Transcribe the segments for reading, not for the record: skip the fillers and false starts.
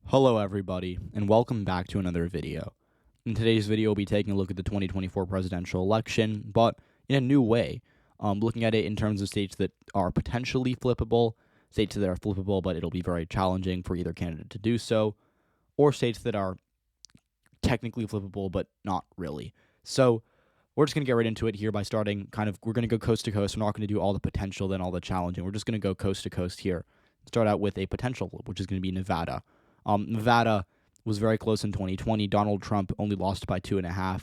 Hello everybody, and welcome back to another video. In today's video, we'll be taking a look at the 2024 presidential election, but in a new way, looking at it in terms of states that are potentially flippable, states that are flippable, but it'll be very challenging for either candidate to do so, or states that are technically flippable, but not really. So we're just going to get right into it here by starting we're going to go coast to coast. We're not going to do all the potential, then all the challenging. We're just going to go coast to coast here. Start out with a potential flip, which is going to be Nevada. Nevada was very close in 2020. Donald Trump only lost by 2.5.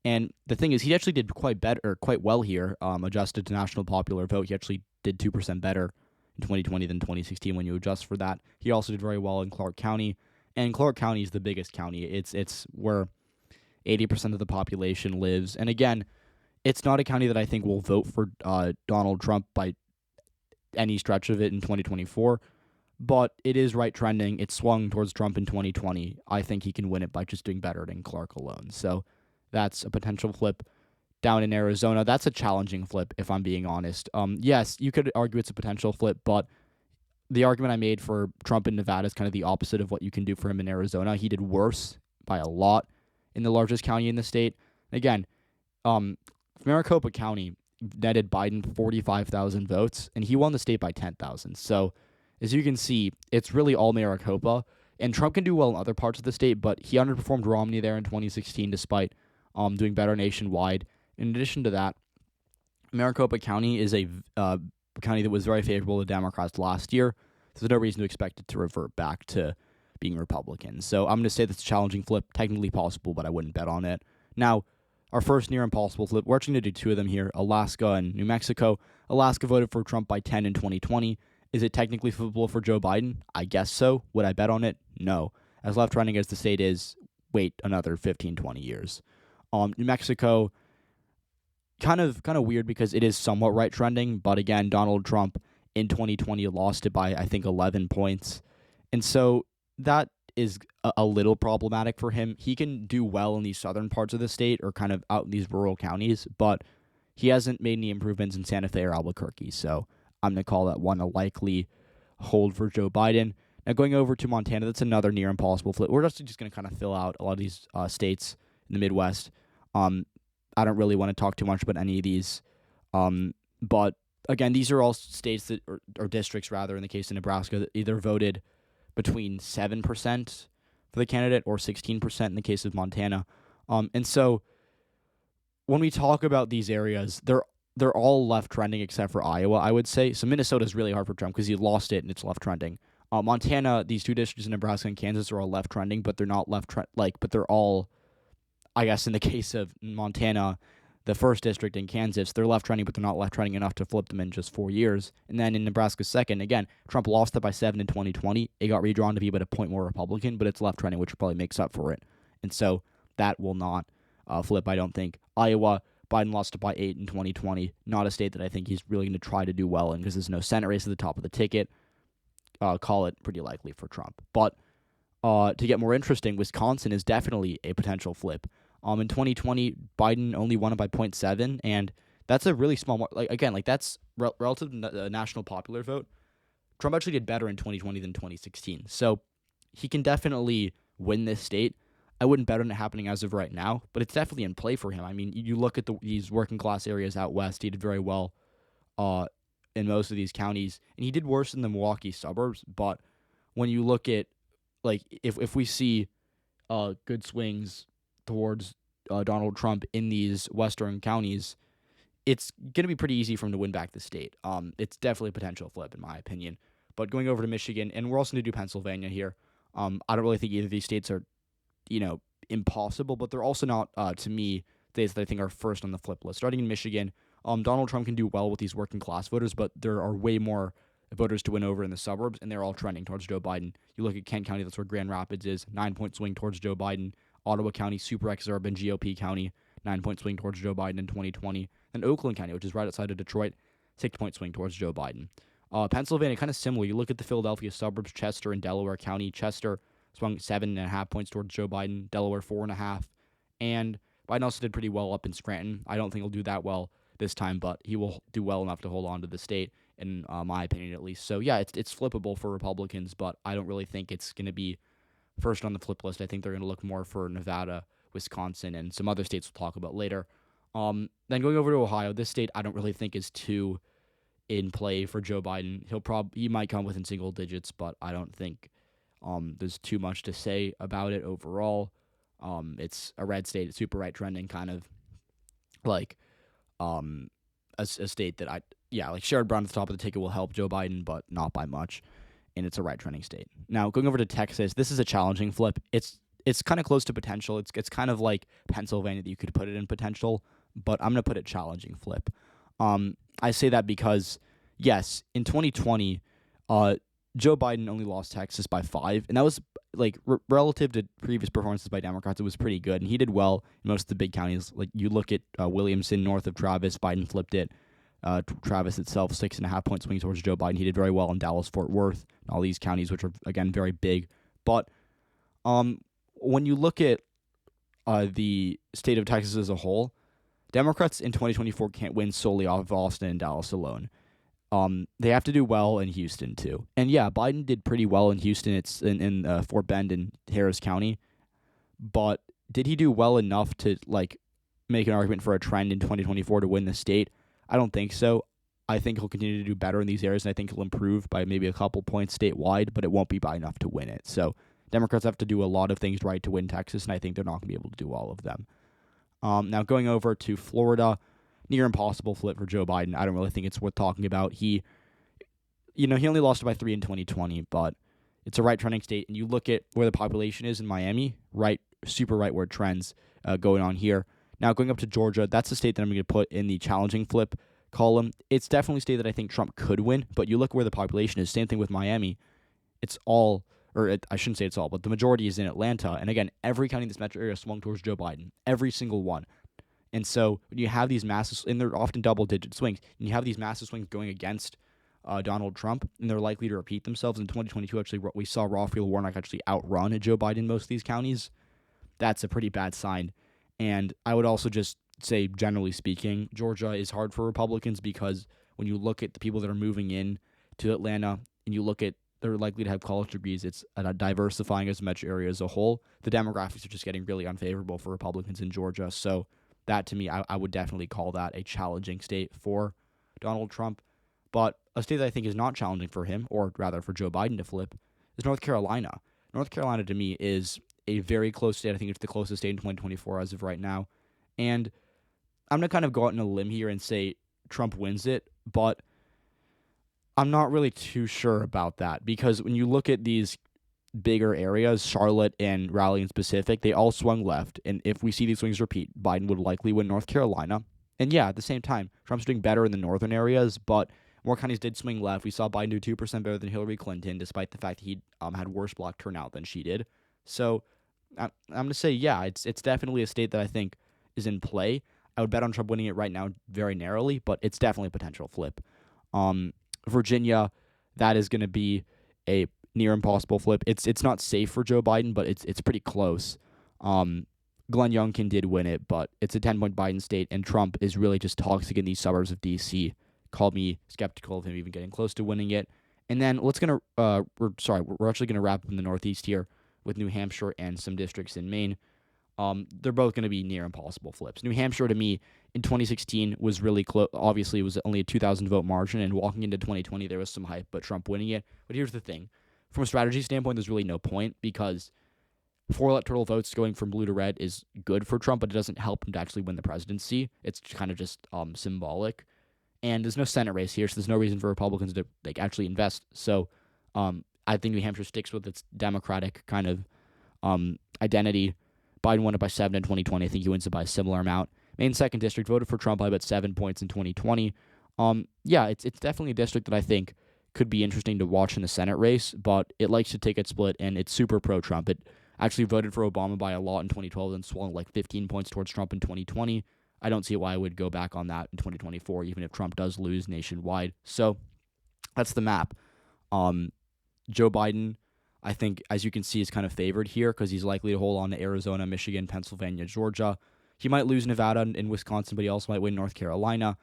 And the thing is, he actually did quite well here. Adjusted to national popular vote, he actually did 2% better in 2020 than 2016 when you adjust for that. He also did very well in Clark County, and Clark County is the biggest county. It's where 80% of the population lives. And again, it's not a county that I think will vote for Donald Trump by any stretch of it in 2024. But it is right trending. It swung towards Trump in 2020. I think he can win it by just doing better than Clark alone. So that's a potential flip. Down in Arizona, that's a challenging flip, if I'm being honest. Yes, you could argue it's a potential flip, but the argument I made for Trump in Nevada is kind of the opposite of what you can do for him in Arizona. He did worse by a lot in the largest county in the state. Again, Maricopa County netted Biden 45,000 votes, and he won the state by 10,000. So as you can see, it's really all Maricopa. And Trump can do well in other parts of the state, but he underperformed Romney there in 2016 despite doing better nationwide. In addition to that, Maricopa County is a county that was very favorable to Democrats last year. So there's no reason to expect it to revert back to being Republican. So I'm going to say that's a challenging flip, technically possible, but I wouldn't bet on it. Now, our first near impossible flip, we're actually going to do two of them here, Alaska and New Mexico. Alaska voted for Trump by 10 in 2020. Is it technically flippable for Joe Biden? I guess so. Would I bet on it? No. As left-running as the state is, wait another 15, 20 years. New Mexico, kind of weird because it is somewhat right trending, but again, Donald Trump in 2020 lost it by, I think, 11 points. And so that is a little problematic for him. He can do well in these southern parts of the state or kind of out in these rural counties, but he hasn't made any improvements in Santa Fe or Albuquerque, so I'm going to call that one a likely hold for Joe Biden. Now, going over to Montana, that's another near impossible flip. We're just going to kind of fill out a lot of these states in the Midwest. I don't really want to talk too much about any of these. But, again, these are all states that, or districts, rather, in the case of Nebraska, that either voted between 7% for the candidate or 16% in the case of Montana. And so when we talk about these areas, they're all left trending except for Iowa, I would say. So Minnesota is really hard for Trump because he lost it and it's left trending. Montana, these two districts in Nebraska and Kansas are all left trending, but they're not but they're all, I guess in the case of Montana, the first district in Kansas, they're left trending, but they're not left trending enough to flip them in just 4 years. And then in Nebraska second, again, Trump lost it by 7 in 2020. It got redrawn to be about a point more Republican, but it's left trending, which probably makes up for it. And so that will not flip, I don't think. Iowa, Biden lost it by 8 in 2020. Not a state that I think he's really going to try to do well in because there's no Senate race at the top of the ticket. Call it pretty likely for Trump. But to get more interesting, Wisconsin is definitely a potential flip. In 2020, Biden only won it by 0.7, and that's a really small that's relative to the national popular vote. Trump actually did better in 2020 than 2016. So he can definitely win this state. I wouldn't bet on it happening as of right now, but it's definitely in play for him. I mean, you look at these working class areas out west, he did very well in most of these counties, and he did worse in the Milwaukee suburbs, but when you look at, if we see good swings towards Donald Trump in these western counties, it's going to be pretty easy for him to win back the state. It's definitely a potential flip, in my opinion. But going over to Michigan, and we're also going to do Pennsylvania here. I don't really think either of these states are impossible, but they're also not, to me, states that I think are first on the flip list. Starting in Michigan, Donald Trump can do well with these working class voters, but there are way more voters to win over in the suburbs, and they're all trending towards Joe Biden. You look at Kent County, that's where Grand Rapids is, 9-point swing towards Joe Biden. Ottawa County, super exurban GOP county, 9-point swing towards Joe Biden in 2020. And Oakland County, which is right outside of Detroit, 6-point swing towards Joe Biden. Pennsylvania, kind of similar. You look at the Philadelphia suburbs, Chester and Delaware County. Chester swung 7.5 points towards Joe Biden, Delaware 4.5. And Biden also did pretty well up in Scranton. I don't think he'll do that well this time, but he will do well enough to hold on to the state, in my opinion at least. So, yeah, it's flippable for Republicans, but I don't really think it's going to be first on the flip list. I think they're going to look more for Nevada, Wisconsin, and some other states we'll talk about later. Then going over to Ohio, this state I don't really think is too in play for Joe Biden. He might come within single digits, but I don't think there's too much to say about it overall. It's a red state, it's super right trending, kind of like a state that like Sherrod Brown at the top of the ticket will help Joe Biden, but not by much. And it's a right trending state. Now going over to Texas, this is a challenging flip. It's kind of close to potential. It's kind of like Pennsylvania that you could put it in potential, but I'm gonna put it challenging flip. I say that because yes, in 2020, Joe Biden only lost Texas by 5, and that was like relative to previous performances by Democrats, it was pretty good, and he did well in most of the big counties. Like you look at Williamson north of Travis, Biden flipped it. Travis itself 6.5 point swing towards Joe Biden. He did very well in Dallas, Fort Worth, and all these counties, which are again very big. But when you look at the state of Texas as a whole, Democrats in 2024 can't win solely off of Austin and Dallas alone. They have to do well in Houston too. And yeah, Biden did pretty well in Houston. It's in Fort Bend and Harris County. But did he do well enough to like make an argument for a trend in 2024 to win the state? I don't think so. I think he'll continue to do better in these areas, and I think he'll improve by maybe a couple points statewide, but it won't be by enough to win it. So Democrats have to do a lot of things right to win Texas, and I think they're not going to be able to do all of them. Now going over to Florida, near impossible flip for Joe Biden. I don't really think it's worth talking about. He only lost by 3 in 2020, but it's a right trending state, and you look at where the population is in Miami, right, super rightward trends going on here. Now going up to Georgia, that's the state that I'm going to put in the challenging flip column. It's definitely a state that I think Trump could win, but you look where the population is. Same thing with Miami. I shouldn't say it's all, but the majority is in Atlanta. And again, every county in this metro area swung towards Joe Biden, every single one. And so when you have these massive, and they're often double-digit swings, and you have these massive swings going against Donald Trump, and they're likely to repeat themselves. In 2022, actually, we saw Raphael Warnock actually outrun Joe Biden in most of these counties. That's a pretty bad sign. And I would also just say, generally speaking, Georgia is hard for Republicans because when you look at the people that are moving in to Atlanta, and you look at they're likely to have college degrees, it's diversifying as a metro area as a whole. The demographics are just getting really unfavorable for Republicans in Georgia. So that, to me, I would definitely call that a challenging state for Donald Trump. But a state that I think is not challenging for him, or rather for Joe Biden to flip, is North Carolina. North Carolina, to me, is a very close state. I think it's the closest state in 2024 as of right now. And I'm going to kind of go out on a limb here and say Trump wins it, but I'm not really too sure about that because when you look at these bigger areas, Charlotte and Raleigh in specific, they all swung left. And if we see these swings repeat, Biden would likely win North Carolina. And yeah, at the same time, Trump's doing better in the northern areas, but more counties did swing left. We saw Biden do 2% better than Hillary Clinton, despite the fact that he had worse block turnout than she did. So I'm going to say, yeah, it's definitely a state that I think is in play. I would bet on Trump winning it right now very narrowly, but it's definitely a potential flip. Virginia, that is going to be a near impossible flip. It's not safe for Joe Biden, but it's pretty close. Glenn Youngkin did win it, but it's a 10-point Biden state, and Trump is really just toxic in these suburbs of D.C. Called me skeptical of him even getting close to winning it. And then we're actually gonna wrap up in the Northeast here with New Hampshire and some districts in Maine. They're both going to be near impossible flips. New Hampshire, to me, in 2016 was really close. Obviously, it was only a 2,000 vote margin, and walking into 2020, there was some hype, but Trump winning it. But here's the thing. From a strategy standpoint, there's really no point because 4 electoral votes going from blue to red is good for Trump, but it doesn't help him to actually win the presidency. It's kind of just symbolic. And there's no Senate race here, so there's no reason for Republicans to actually invest. So I think New Hampshire sticks with its Democratic kind of identity. Biden won it by 7 in 2020. I think he wins it by a similar amount. Maine 2nd District voted for Trump by about 7 points in 2020. It's definitely a district that I think could be interesting to watch in the Senate race, but it likes to take its split, and it's super pro-Trump. It actually voted for Obama by a lot in 2012 and swung like 15 points towards Trump in 2020. I don't see why I would go back on that in 2024, even if Trump does lose nationwide. So that's the map. Joe Biden, I think, as you can see, is kind of favored here because he's likely to hold on to Arizona, Michigan, Pennsylvania, Georgia. He might lose Nevada and Wisconsin, but he also might win North Carolina.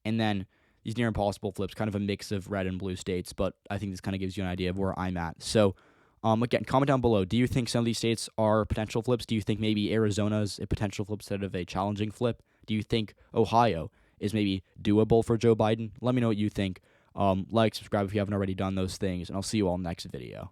And then these near impossible flips, kind of a mix of red and blue states, but I think this kind of gives you an idea of where I'm at. So Again, comment down below. Do you think some of these states are potential flips? Do you think maybe Arizona's a potential flip instead of a challenging flip? Do you think Ohio is maybe doable for Joe Biden? Let me know what you think. Like, subscribe if you haven't already done those things, and I'll see you all next video.